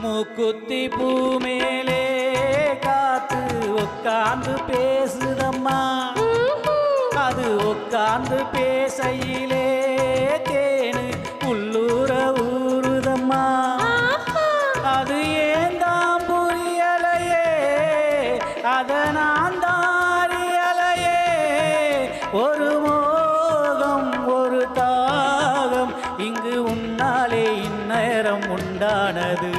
மூக்குத்தி பூ மேலே காத்து உட்கார்ந்து பேசுதம்மா. அது உட்கார்ந்து பேசையிலே தேனு உள்ளூர ஊறுதம்மா. அது ஏந்தான் புரியலையே, அத நான் தாரியலையே. ஒரு மோகம் ஒரு தாகம் இங்கு உன்னாலே இந்நேரம் உண்டானது.